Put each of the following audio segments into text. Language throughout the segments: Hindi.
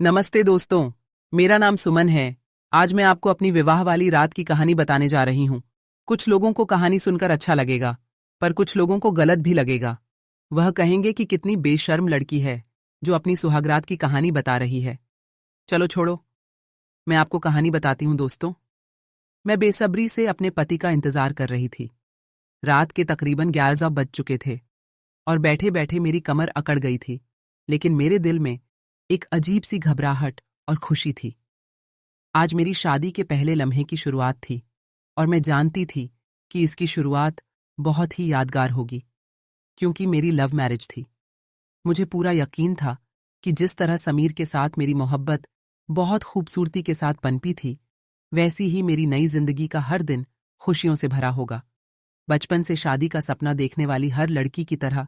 नमस्ते दोस्तों, मेरा नाम सुमन है। आज मैं आपको अपनी विवाह वाली रात की कहानी बताने जा रही हूँ। कुछ लोगों को कहानी सुनकर अच्छा लगेगा, पर कुछ लोगों को गलत भी लगेगा। वह कहेंगे कि कितनी बेशर्म लड़की है जो अपनी सुहागरात की कहानी बता रही है। चलो छोड़ो, मैं आपको कहानी बताती हूँ दोस्तों। मैं बेसब्री से अपने पति का इंतजार कर रही थी। रात के तकरीबन 11 बज चुके थे और बैठे बैठे मेरी कमर अकड़ गई थी, लेकिन मेरे दिल में एक अजीब सी घबराहट और खुशी थी। आज मेरी शादी के पहले लम्हे की शुरुआत थी और मैं जानती थी कि इसकी शुरुआत बहुत ही यादगार होगी, क्योंकि मेरी लव मैरिज थी। मुझे पूरा यकीन था कि जिस तरह समीर के साथ मेरी मोहब्बत बहुत खूबसूरती के साथ पनपी थी, वैसी ही मेरी नई जिंदगी का हर दिन खुशियों से भरा होगा। बचपन से शादी का सपना देखने वाली हर लड़की की तरह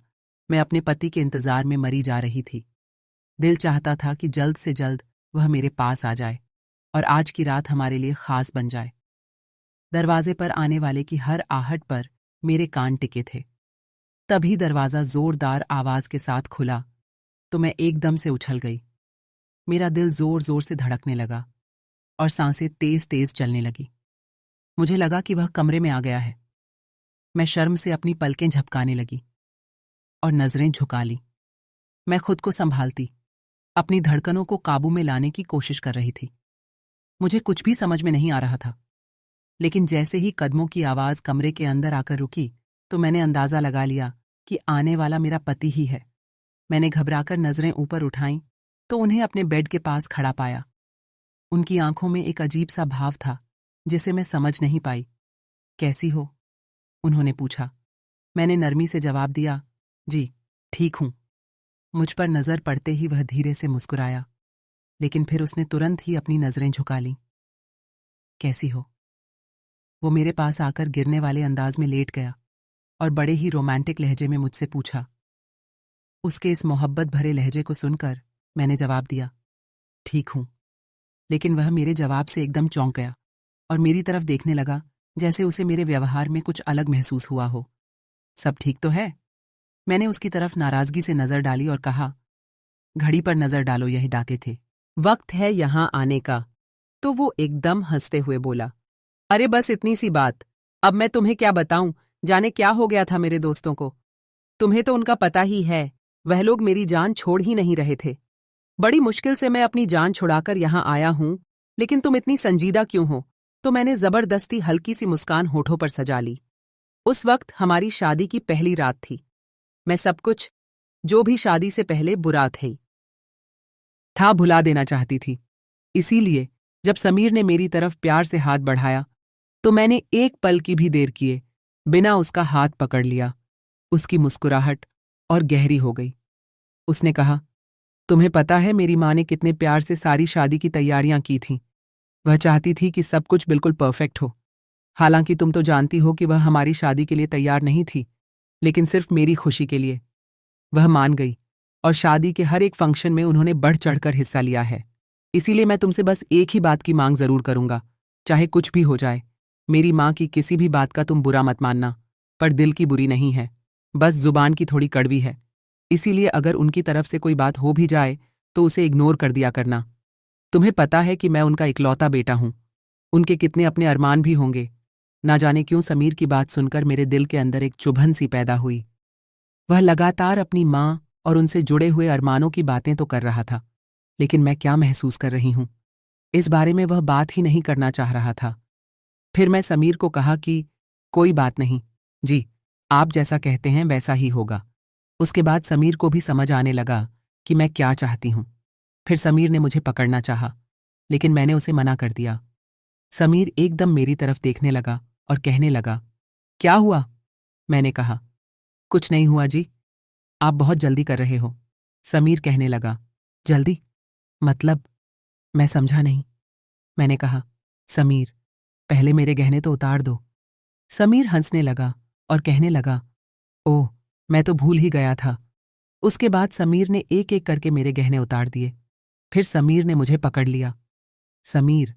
मैं अपने पति के इंतजार में मरी जा रही थी। दिल चाहता था कि जल्द से जल्द वह मेरे पास आ जाए और आज की रात हमारे लिए खास बन जाए। दरवाजे पर आने वाले की हर आहट पर मेरे कान टिके थे। तभी दरवाजा जोरदार आवाज के साथ खुला तो मैं एकदम से उछल गई। मेरा दिल जोर जोर से धड़कने लगा और सांसें तेज तेज चलने लगी। मुझे लगा कि वह कमरे में आ गया है। मैं शर्म से अपनी पलकें झपकाने लगी और नजरें झुका ली। मैं खुद को संभालती, अपनी धड़कनों को काबू में लाने की कोशिश कर रही थी। मुझे कुछ भी समझ में नहीं आ रहा था, लेकिन जैसे ही कदमों की आवाज कमरे के अंदर आकर रुकी तो मैंने अंदाजा लगा लिया कि आने वाला मेरा पति ही है। मैंने घबराकर नजरें ऊपर उठाईं तो उन्हें अपने बेड के पास खड़ा पाया। उनकी आंखों में एक अजीब सा भाव था जिसे मैं समझ नहीं पाई। कैसी हो? उन्होंने पूछा। मैंने नरमी से जवाब दिया, जी ठीक हूं। मुझ पर नजर पड़ते ही वह धीरे से मुस्कुराया, लेकिन फिर उसने तुरंत ही अपनी नजरें झुका लीं। कैसी हो? वो मेरे पास आकर गिरने वाले अंदाज में लेट गया और बड़े ही रोमांटिक लहजे में मुझसे पूछा। उसके इस मोहब्बत भरे लहजे को सुनकर मैंने जवाब दिया, ठीक हूं। लेकिन वह मेरे जवाब से एकदम चौंक गया और मेरी तरफ देखने लगा जैसे उसे मेरे व्यवहार में कुछ अलग महसूस हुआ हो। सब ठीक तो है? मैंने उसकी तरफ नाराजगी से नजर डाली और कहा, घड़ी पर नजर डालो, यही डाके थे, वक्त है यहां आने का। तो वो एकदम हंसते हुए बोला, अरे बस इतनी सी बात, अब मैं तुम्हें क्या बताऊं, जाने क्या हो गया था मेरे दोस्तों को। तुम्हें तो उनका पता ही है, वह लोग मेरी जान छोड़ ही नहीं रहे थे। बड़ी मुश्किल से मैं अपनी जान छुड़ाकर यहां आया हूं, लेकिन तुम इतनी संजीदा क्यों हो? तो मैंने जबरदस्ती हल्की सी मुस्कान होठों पर सजा ली। उस वक्त हमारी शादी की पहली रात थी। मैं सब कुछ जो भी शादी से पहले बुरा था भुला देना चाहती थी। इसीलिए जब समीर ने मेरी तरफ प्यार से हाथ बढ़ाया तो मैंने एक पल की भी देर किए बिना उसका हाथ पकड़ लिया। उसकी मुस्कुराहट और गहरी हो गई। उसने कहा, तुम्हें पता है मेरी माँ ने कितने प्यार से सारी शादी की तैयारियां की थीं। वह चाहती थी कि सब कुछ बिल्कुल परफेक्ट हो। हालांकि तुम तो जानती हो कि वह हमारी शादी के लिए तैयार नहीं थी, लेकिन सिर्फ मेरी खुशी के लिए। वह मान गई और शादी के हर एक फंक्शन में उन्होंने बढ़ चढ़कर हिस्सा लिया है। इसीलिए मैं तुमसे बस एक ही बात की मांग जरूर करूंगा, चाहे कुछ भी हो जाए। मेरी माँ की किसी भी बात का तुम बुरा मत मानना, पर दिल की बुरी नहीं है, बस जुबान की थोड़ी कड़वी है। इसीलिए अगर उनकी तरफ से कोई बात हो भी जाए तो उसे इग्नोर कर दिया करना। तुम्हें पता है कि मैं उनका इकलौता बेटा हूं। उनके कितने अपने अरमान भी होंगे। ना जाने क्यों समीर की बात सुनकर मेरे दिल के अंदर एक चुभन सी पैदा हुई। वह लगातार अपनी माँ और उनसे जुड़े हुए अरमानों की बातें तो कर रहा था, लेकिन मैं क्या महसूस कर रही हूं, इस बारे में वह बात ही नहीं करना चाह रहा था। फिर मैं समीर को कहा कि कोई बात नहीं जी, आप जैसा कहते हैं वैसा ही होगा। उसके बाद समीर को भी समझ आने लगा कि मैं क्या चाहती हूं। फिर समीर ने मुझे पकड़ना चाहा, लेकिन मैंने उसे मना कर दिया। समीर एकदम मेरी तरफ देखने लगा और कहने लगा, क्या हुआ? मैंने कहा, कुछ नहीं हुआ जी, आप बहुत जल्दी कर रहे हो। समीर कहने लगा, जल्दी मतलब? मैं समझा नहीं। मैंने कहा, समीर पहले मेरे गहने तो उतार दो। समीर हंसने लगा और कहने लगा, ओह मैं तो भूल ही गया था। उसके बाद समीर ने एक एक करके मेरे गहने उतार दिए। फिर समीर ने मुझे पकड़ लिया। समीर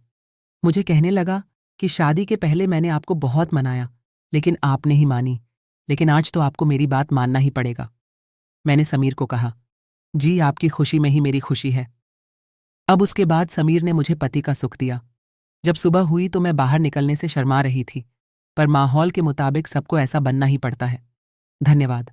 मुझे कहने लगा कि शादी के पहले मैंने आपको बहुत मनाया, लेकिन आपने ही मानी। लेकिन आज तो आपको मेरी बात मानना ही पड़ेगा। मैंने समीर को कहा, जी आपकी खुशी में ही मेरी खुशी है। अब उसके बाद समीर ने मुझे पति का सुख दिया। जब सुबह हुई तो मैं बाहर निकलने से शर्मा रही थी, पर माहौल के मुताबिक सबको ऐसा बनना ही पड़ता है। धन्यवाद।